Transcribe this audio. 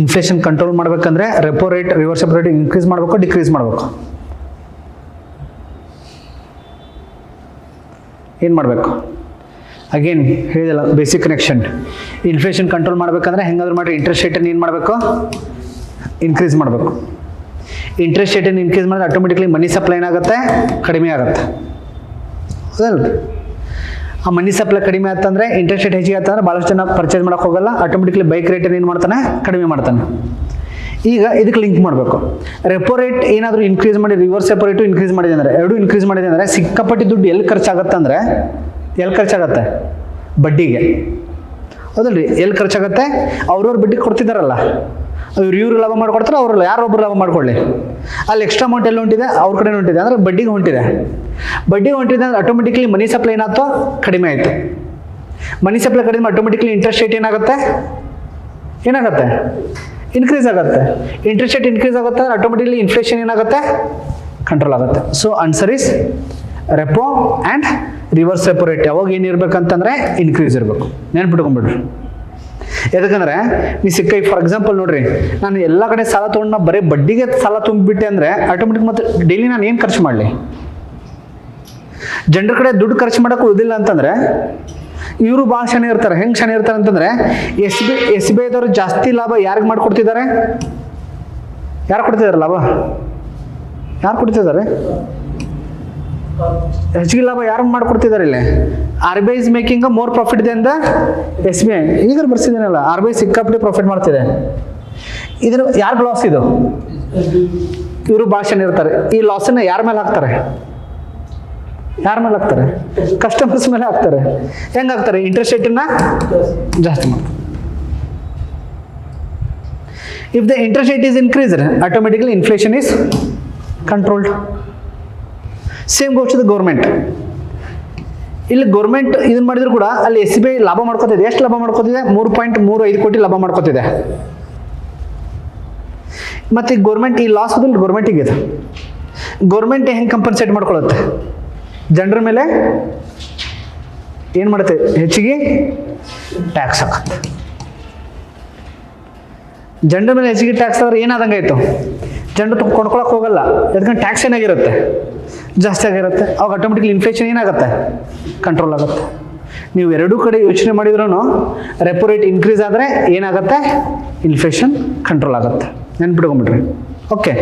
Inflation control ಮಾಡಬೇಕಂದ್ರೆ repo rate reverse repo rate increase ಮಾಡಬೇಕು decrease ಮಾಡಬೇಕು? ಏನು ಮಾಡಬೇಕು? ಅಗೇನ್ ಹೇಳಿದಲ್ಲ ಬೇಸಿಕ್ ಕನೆಕ್ಷನ್. ಇನ್ಫ್ಲೇಷನ್ ಕಂಟ್ರೋಲ್ ಮಾಡಬೇಕಂದ್ರೆ ಹೆಂಗಾದ್ರೂ ಮಾಡಿ ಇಂಟ್ರೆಸ್ಟ್ ರೇಟನ್ನು ಏನು ಮಾಡಬೇಕು? ಇನ್ಕ್ರೀಸ್ ಮಾಡಬೇಕು. ಇಂಟ್ರೆಸ್ಟ್ ರೇಟನ್ನು ಇನ್ಕ್ರೀಸ್ ಮಾಡಿದ್ರೆ ಆಟೋಮೆಟಿಕ್ಲಿ ಮನಿ ಸಪ್ಲೈ ಏನಾಗುತ್ತೆ? ಕಡಿಮೆ ಆಗುತ್ತೆ. ಹೌದಲ್ಲ? ಆ ಮನಿ ಸಪ್ಲೈ ಕಡಿಮೆ ಆತಂದ್ರೆ ಇಂಟ್ರೆಸ್ಟ್ ರೇಟ್ ಹೆಚ್ಚಿಗೆ ಆತಂದ್ರೆ ಭಾಳಷ್ಟು ಜನ ಪರ್ಚೇಸ್ ಮಾಡೋಕೆ ಹೋಗಲ್ಲ, ಆಟೋಮೆಟಿಕ್ಲಿ ಬೈಕ್ ರೇಟನ್ನು ಏನು ಮಾಡ್ತಾನೆ? ಕಡಿಮೆ ಮಾಡ್ತಾನೆ. ಈಗ ಇದಕ್ಕೆ ಲಿಂಕ್ ಮಾಡಬೇಕು. ರೆಪೋ ರೇಟ್ ಏನಾದರೂ ಇನ್ಕ್ರೀಸ್ ಮಾಡಿ ರಿವರ್ಸ್ ರೆಪೋ ರೇಟು ಇನ್ಕ್ರೀಸ್ ಮಾಡಿದೆ ಅಂದರೆ, ಎರಡು ಇನ್ಕ್ರೀಸ್ ಮಾಡಿದೆ ಅಂದರೆ ಸಿಕ್ಕಾಪಟ್ಟಿ ದುಡ್ಡು ಎಲ್ಲಿ ಖರ್ಚಾಗುತ್ತೆ ಅಂದರೆ, ಎಲ್ಲಿ ಖರ್ಚಾಗತ್ತೆ? ಬಡ್ಡಿಗೆ. ಹೌದಲ್ರಿ? ಎಲ್ಲಿ ಖರ್ಚಾಗತ್ತೆ? ಅವ್ರವ್ರ ಬಡ್ಡಿ ಕೊಡ್ತಿದ್ದಾರಲ್ಲ, ಇವ್ರು ಲಾಭ ಮಾಡ್ಕೊಡ್ತಾರೆ, ಅವ್ರಲ್ಲ ಯಾರೊಬ್ಬರು ಲಾಭ ಮಾಡ್ಕೊಳ್ಳಿ. ಅಲ್ಲಿ ಎಕ್ಸ್ಟ್ರಾ ಅಮೌಂಟ್ ಎಲ್ಲ ಹೊಂಟಿದೆ, ಅವ್ರ ಕಡೆ ಹೊಂಟಿದೆ ಅಂದರೆ ಬಡ್ಡಿಗೆ ಹೊಂಟಿದೆ. ಬಡ್ಡಿಗೆ ಹೊಂಟಿದೆ ಅಂದರೆ ಆಟೋಮೆಟಿಕ್ಲಿ ಮನಿ ಸಪ್ಲೈ ಏನಾಯ್ತು? ಕಡಿಮೆ ಆಯಿತು. ಮನಿ ಸಪ್ಲೈ ಕಡಿಮೆ ಆಟೋಮೆಟಿಕ್ಲಿ ಇಂಟ್ರೆಸ್ಟ್ ರೇಟ್ ಏನಾಗುತ್ತೆ? ಇನ್ಕ್ರೀಸ್ ಆಗುತ್ತೆ. ಇಂಟ್ರೆಸ್ಟ್ ರೇಟ್ ಇನ್ಕ್ರೀಸ್ ಆಗುತ್ತೆ ಆಟೋಮೆಟಿಕ್ಲಿ ಇನ್ಫ್ಲೇಷನ್ ಏನಾಗುತ್ತೆ? ಕಂಟ್ರೋಲ್ ಆಗುತ್ತೆ. So answer is repo and reverse repo rate ಯಾವಾಗ ಏನಿರ್ಬೇಕಂತಂದ್ರೆ ಇನ್ಕ್ರೀಸ್ ಇರಬೇಕು. ನೆನ್ಪಿಟ್ಕೊಂಡ್ಬಿಡ್ರಿ. ಯಾಕಂದ್ರೆ ನೀವು ಫಾರ್ ಎಕ್ಸಾಂಪಲ್ ನೋಡ್ರಿ, ನಾನು ಎಲ್ಲ ಕಡೆ ಸಾಲ ತೊಗೊಂಡು ನಾ ಬರೀ ಬಡ್ಡಿಗೆ ಸಾಲ ತುಂಬಿಬಿಟ್ಟೆ ಅಂದರೆ ಆಟೋಮೆಟಿಕ್ ಮತ್ತೆ ಡೈಲಿ ನಾನು ಏನು ಖರ್ಚು ಮಾಡಲಿ? ಜನರ ಕಡೆ ದುಡ್ಡು ಖರ್ಚು ಮಾಡೋಕೆ ಉಳಿದಿಲ್ಲ ಅಂತಂದ್ರೆ ಇವರು ಭಾಳ ಶನಿ ಇರ್ತಾರೆ. ಹೆಂಗೆ ಶನಿ ಇರ್ತಾರೆ ಅಂತಂದ್ರೆ ಎಸ್ ಬಿ ಐದವರು ಜಾಸ್ತಿ ಲಾಭ ಯಾರಿಗೆ ಮಾಡ್ಕೊಡ್ತಿದ್ದಾರೆ? ಯಾರು ಕೊಡ್ತಿದ್ದಾರೆ ಲಾಭ? ಯಾರು ಕೊಡ್ತಿದ್ದಾರೆ? ಹೆಚ್ಚಿಗೆ ಲಾಭ ಯಾರು ಮಾಡ್ಕೊಡ್ತಿದ್ದಾರೆ? ಇಲ್ಲಿ R B I is making more profit then the S B I. ಈಗ ಬರ್ಸಿದ್ದೀನಲ್ಲ, ಆರ್ ಬಿ ಐ ಸಿಕ್ಕಾಪಟ್ಟೆ ಪ್ರಾಫಿಟ್ ಮಾಡ್ತಿದೆ. ಇದ್ರ ಯಾರಿಗೆ ಲಾಸ್ ಇದು? ಇವರು ಭಾಳ ಶನಿ ಇರ್ತಾರೆ. ಈ ಲಾಸನ್ನು ಯಾರ ಮೇಲೆ ಹಾಕ್ತಾರೆ? ಕಸ್ಟಮರ್ಸ್ ಮೇಲೆ ಹಾಕ್ತಾರೆ. ಹೆಂಗೆ ಹಾಕ್ತಾರೆ? ಇಂಟ್ರೆಸ್ಟ್ ರೇಟನ್ನ ಜಾಸ್ತಿ ಮಾಡ್ತಾರೆ. If the interest rate is increased automatically inflation is controlled. Same goes to the government. ಇಲ್ಲಿ ಗೌರ್ಮೆಂಟ್ ಇದನ್ನ ಮಾಡಿದ್ರು ಕೂಡ ಅಲ್ಲಿ ಎಸ್ ಬಿ ಐ ಲಾಭ ಮಾಡ್ಕೋತಿದೆ. ಎಷ್ಟು ಲಾಭ ಮಾಡ್ಕೋತಿದೆ? 3.35 ಕೋಟಿ ಲಾಭ ಮಾಡ್ಕೋತಿದೆ. ಮತ್ತೆ ಗೌರ್ಮೆಂಟ್ ಈ ಲಾಸ್ ಹೋದಲ್ಲಿ ಗೌರ್ಮೆಂಟಿಗೆ ಇದೆ. ಗೌರ್ಮೆಂಟ್ ಹೆಂಗೆ ಕಂಪನ್ಸೇಟ್ ಮಾಡ್ಕೊಳ್ಳುತ್ತೆ? ಜನರ ಮೇಲೆ ಏನು ಮಾಡುತ್ತೆ? ಹೆಚ್ಚಿಗೆ ಟ್ಯಾಕ್ಸ್ ಹಾಕುತ್ತೆ. ಜನರ ಮೇಲೆ ಹೆಚ್ಚಿಗೆ ಟ್ಯಾಕ್ಸ್ ಆದ್ರೆ ಏನಾದಂಗೆ ಆಯಿತು? ಜನರು ಕೊಂಡ್ಕೊಳಕ್ಕೆ ಹೋಗಲ್ಲ. ಯಾಕಂದ್ರೆ ಟ್ಯಾಕ್ಸ್ ಏನಾಗಿರುತ್ತೆ? ಜಾಸ್ತಿ ಆಗಿರುತ್ತೆ. ಅವಾಗ ಆಟೋಮೆಟಿಕ್ಲಿ ಇನ್ಫ್ಲೇಷನ್ ಏನಾಗುತ್ತೆ? ಕಂಟ್ರೋಲ್ ಆಗುತ್ತೆ. ನೀವು ಎರಡೂ ಕಡೆ ಯೋಚನೆ ಮಾಡಿದ್ರೂ ರೆಪೋ ರೇಟ್ ಇನ್ಕ್ರೀಸ್ ಆದರೆ ಏನಾಗುತ್ತೆ? ಇನ್ಫ್ಲೇಷನ್ ಕಂಟ್ರೋಲ್ ಆಗುತ್ತೆ. ನೆನ್ಪಿಟ್ಕೊಂಡ್ಬಿಡ್ರಿ. ಓಕೆ.